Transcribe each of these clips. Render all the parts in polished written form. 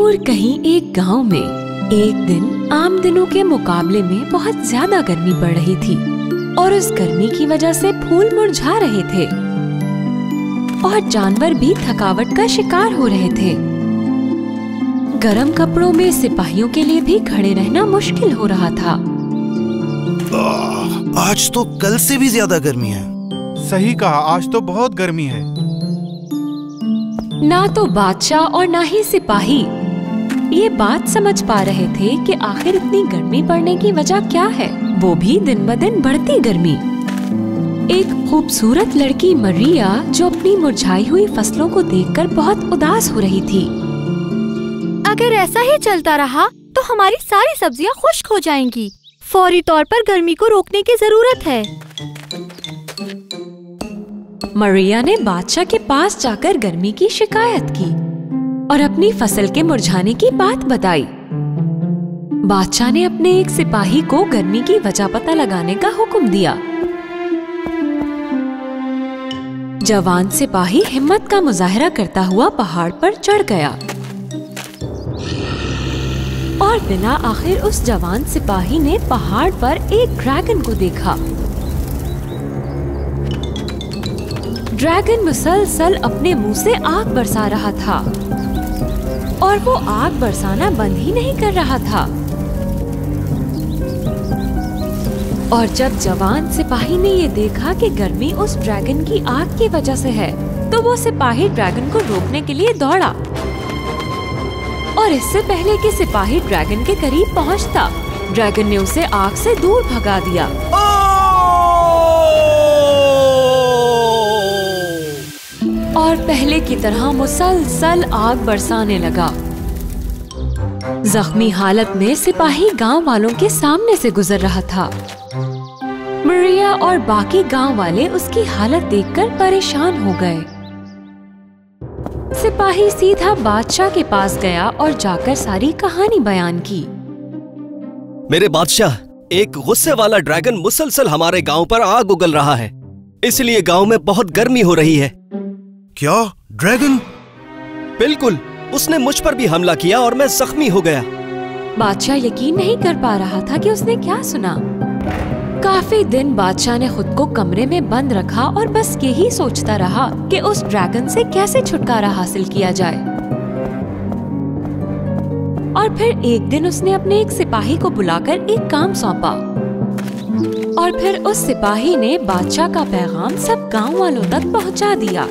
दूर कहीं एक गांव में एक दिन आम दिनों के मुकाबले में बहुत ज्यादा गर्मी पड़ रही थी और उस गर्मी की वजह से फूल मुरझा रहे थे और जानवर भी थकावट का शिकार हो रहे थे। गर्म कपड़ों में सिपाहियों के लिए भी खड़े रहना मुश्किल हो रहा था। आज तो कल से भी ज्यादा गर्मी है। सही कहा, आज तो बहुत गर्मी है। ना तो बादशाह और ना ही सिपाही ये बात समझ पा रहे थे कि आखिर इतनी गर्मी पड़ने की वजह क्या है, वो भी दिन ब दिन बढ़ती गर्मी। एक खूबसूरत लड़की मरिया जो अपनी मुरझाई हुई फसलों को देखकर बहुत उदास हो रही थी। अगर ऐसा ही चलता रहा तो हमारी सारी सब्जियां खुश्क हो जाएंगी। फौरी तौर पर गर्मी को रोकने की जरूरत है। मरिया ने बादशाह के पास जाकर गर्मी की शिकायत की और अपनी फसल के मुरझाने की बात बताई। बादशाह ने अपने एक सिपाही को गर्मी की वजह पता लगाने का हुक्म दिया। जवान सिपाही हिम्मत का मुजाहरा करता हुआ पहाड़ पर चढ़ गया और बिना आखिर उस जवान सिपाही ने पहाड़ पर एक ड्रैगन को देखा। ड्रैगन मुसलसल अपने मुंह से आग बरसा रहा था और वो आग बरसाना बंद ही नहीं कर रहा था। और जब जवान सिपाही ने ये देखा कि गर्मी उस ड्रैगन की आग की वजह से है, तो वो सिपाही ड्रैगन को रोकने के लिए दौड़ा और इससे पहले कि सिपाही ड्रैगन के करीब पहुंचता, ड्रैगन ने उसे आग से दूर भगा दिया। और पहले की तरह मुसलसल आग बरसाने लगा। जख्मी हालत में सिपाही गांव वालों के सामने से गुजर रहा था। मरिया और बाकी गांव वाले उसकी हालत देखकर परेशान हो गए। सिपाही सीधा बादशाह के पास गया और जाकर सारी कहानी बयान की। मेरे बादशाह, एक गुस्से वाला ड्रैगन मुसलसल हमारे गांव पर आग उगल रहा है, इसलिए गांव में बहुत गर्मी हो रही है। क्या ड्रैगन? बिल्कुल, उसने मुझ पर भी हमला किया और मैं जख्मी हो गया। बादशाह यकीन नहीं कर पा रहा था कि उसने क्या सुना। काफी दिन बादशाह ने खुद को कमरे में बंद रखा और बस यही सोचता रहा कि उस ड्रैगन से कैसे छुटकारा हासिल किया जाए। और फिर एक दिन उसने अपने एक सिपाही को बुलाकर एक काम सौंपा और फिर उस सिपाही ने बादशाह का पैगाम सब गांव वालों तक पहुंचा दिया।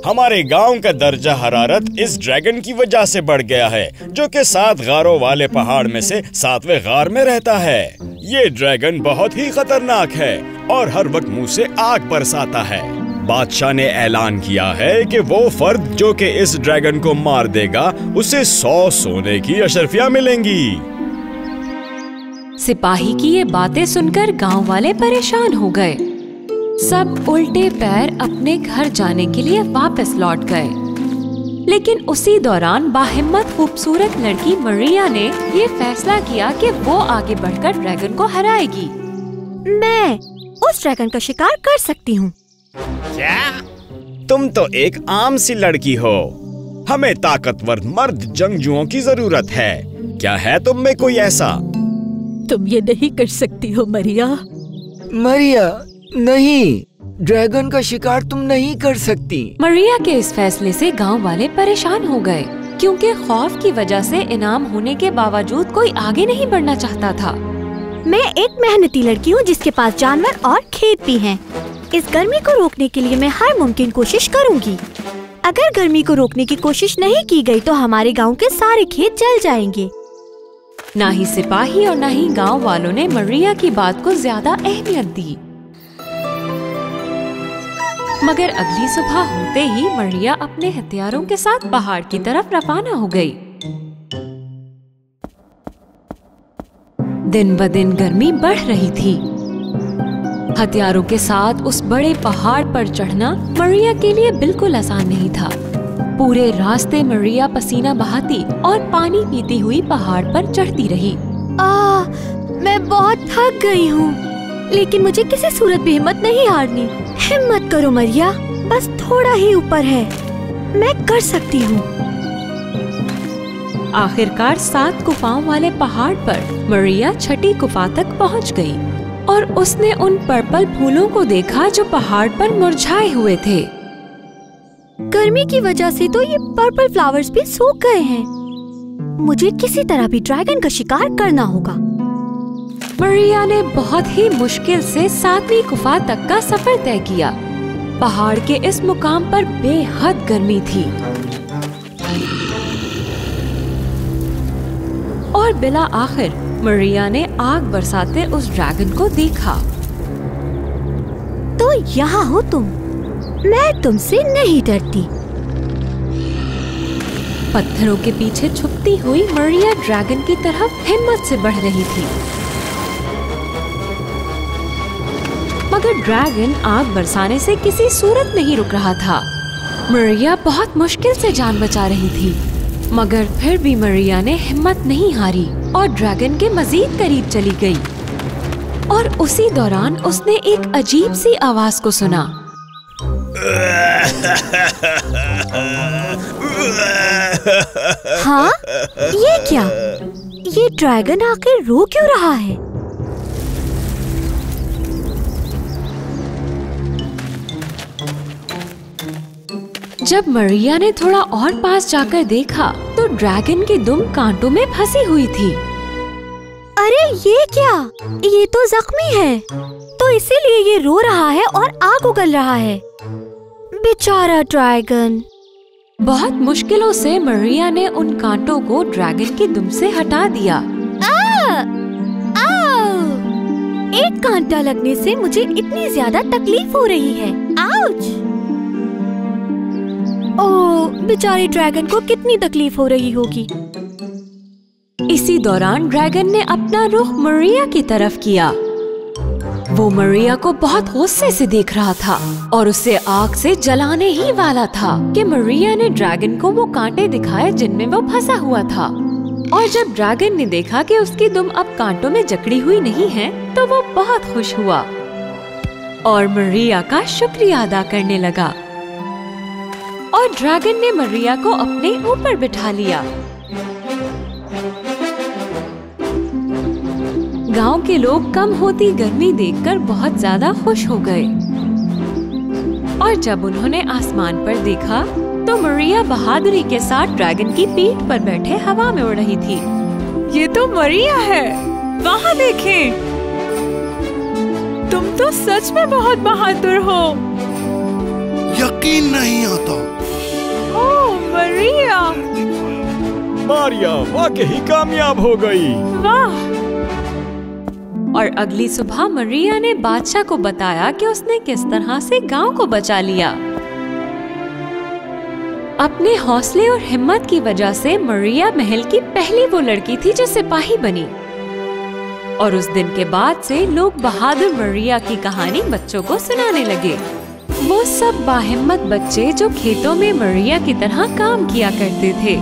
हमारे गांव का दर्जा हरारत इस ड्रैगन की वजह से बढ़ गया है, जो कि 7 गारों वाले पहाड़ में से 7वें गार में रहता है। ये ड्रैगन बहुत ही खतरनाक है और हर वक्त मुंह से आग बरसाता है। बादशाह ने ऐलान किया है कि वो फर्द जो कि इस ड्रैगन को मार देगा, उसे 100 सोने की अशर्फियां मिलेंगी। सिपाही की ये बातें सुनकर गांव वाले परेशान हो गए। सब उल्टे पैर अपने घर जाने के लिए वापस लौट गए। लेकिन उसी दौरान बाहिम्मत खूबसूरत लड़की मरिया ने ये फैसला किया कि वो आगे बढ़कर ड्रैगन को हराएगी। मैं उस ड्रैगन का शिकार कर सकती हूँ। क्या? तुम तो एक आम सी लड़की हो। हमें ताकतवर मर्द जंगजुओं की जरूरत है। क्या है तुम में कोई ऐसा? तुम ये नहीं कर सकती हो मरिया। मरिया, नहीं, ड्रैगन का शिकार तुम नहीं कर सकती। मरिया के इस फैसले से गांव वाले परेशान हो गए, क्योंकि खौफ की वजह से इनाम होने के बावजूद कोई आगे नहीं बढ़ना चाहता था। मैं एक मेहनती लड़की हूँ जिसके पास जानवर और खेत भी हैं। इस गर्मी को रोकने के लिए मैं हर मुमकिन कोशिश करूँगी। अगर गर्मी को रोकने की कोशिश नहीं की गई तो हमारे गाँव के सारे खेत जल जाएंगे। ना ही सिपाही और ना ही गांव वालों ने मरिया की बात को ज्यादा अहमियत दी। मगर अगली सुबह होते ही मरिया अपने हथियारों के साथ पहाड़ की तरफ रवाना हो गई। दिन ब दिन गर्मी बढ़ रही थी। हथियारों के साथ उस बड़े पहाड़ पर चढ़ना मरिया के लिए बिल्कुल आसान नहीं था। पूरे रास्ते मरिया पसीना बहाती और पानी पीती हुई पहाड़ पर चढ़ती रही। मैं बहुत थक गई हूँ, लेकिन मुझे किसी सूरत भी हिम्मत नहीं हारनी। हिम्मत करो मरिया, बस थोड़ा ही ऊपर है, मैं कर सकती हूँ। आखिरकार 7 गुफाओं वाले पहाड़ पर मरिया छठी गुफा तक पहुंच गई और उसने उन पर्पल फूलों को देखा जो पहाड़ पर मुरझाए हुए थे। गर्मी की वजह से तो ये पर्पल फ्लावर्स भी सूख गए हैं। मुझे किसी तरह भी ड्रैगन का शिकार करना होगा। मरिया ने बहुत ही मुश्किल से 7वीं गुफा तक का सफर तय किया। पहाड़ के इस मुकाम पर बेहद गर्मी थी और बिला आखिर मरिया ने आग बरसाते उस ड्रैगन को देखा। तो यहाँ हो तुम, मैं तुमसे नहीं डरती। पत्थरों के पीछे छुपती हुई मरिया ड्रैगन की तरफ हिम्मत से बढ़ रही थी, मगर ड्रैगन आग बरसाने से किसी सूरत नहीं रुक रहा था। मरिया बहुत मुश्किल से जान बचा रही थी, मगर फिर भी मरिया ने हिम्मत नहीं हारी और ड्रैगन के मजीद करीब चली गई। और उसी दौरान उसने एक अजीब सी आवाज को सुना। हाँ, ये क्या? ये ड्रैगन आखिर रो क्यों रहा है? जब मरिया ने थोड़ा और पास जाकर देखा तो ड्रैगन की दुम कांटों में फंसी हुई थी। अरे ये क्या? ये तो जख्मी है, तो इसीलिए ये रो रहा है और आग उगल रहा है। बेचारा ड्रैगन। बहुत मुश्किलों से मरिया ने उन कांटों को ड्रैगन की दुम से हटा दिया। एक कांटा लगने से मुझे इतनी ज्यादा तकलीफ हो रही है। आउच! ओह, बेचारे ड्रैगन को कितनी तकलीफ हो रही होगी। इसी दौरान ड्रैगन ने अपना रुख मरिया की तरफ किया। वो मरिया को बहुत गुस्से से देख रहा था और उसे आग से जलाने ही वाला था कि मरिया ने ड्रैगन को वो कांटे दिखाए जिनमें वो फंसा हुआ था। और जब ड्रैगन ने देखा कि उसकी दुम अब कांटों में जकड़ी हुई नहीं है, तो वो बहुत खुश हुआ और मरिया का शुक्रिया अदा करने लगा। और ड्रैगन ने मरिया को अपने ऊपर बिठा लिया। गांव के लोग कम होती गर्मी देखकर बहुत ज्यादा खुश हो गए और जब उन्होंने आसमान पर देखा तो मरिया बहादुरी के साथ ड्रैगन की पीठ पर बैठे हवा में उड़ रही थी। ये तो मरिया है, वहाँ देखें। तुम तो सच में बहुत बहादुर हो। यकीन नहीं आता। ओह मरिया! मारिया वाकई कामयाब हो गई। वाह! और अगली सुबह मरिया ने बादशाह को बताया कि उसने किस तरह से गांव को बचा लिया। अपने हौसले और हिम्मत की वजह से मरिया महल की पहली वो लड़की थी जो सिपाही बनी। और उस दिन के बाद से लोग बहादुर मरिया की कहानी बच्चों को सुनाने लगे। वो सब बाहिम्मत बच्चे जो खेतों में मरिया की तरह काम किया करते थे।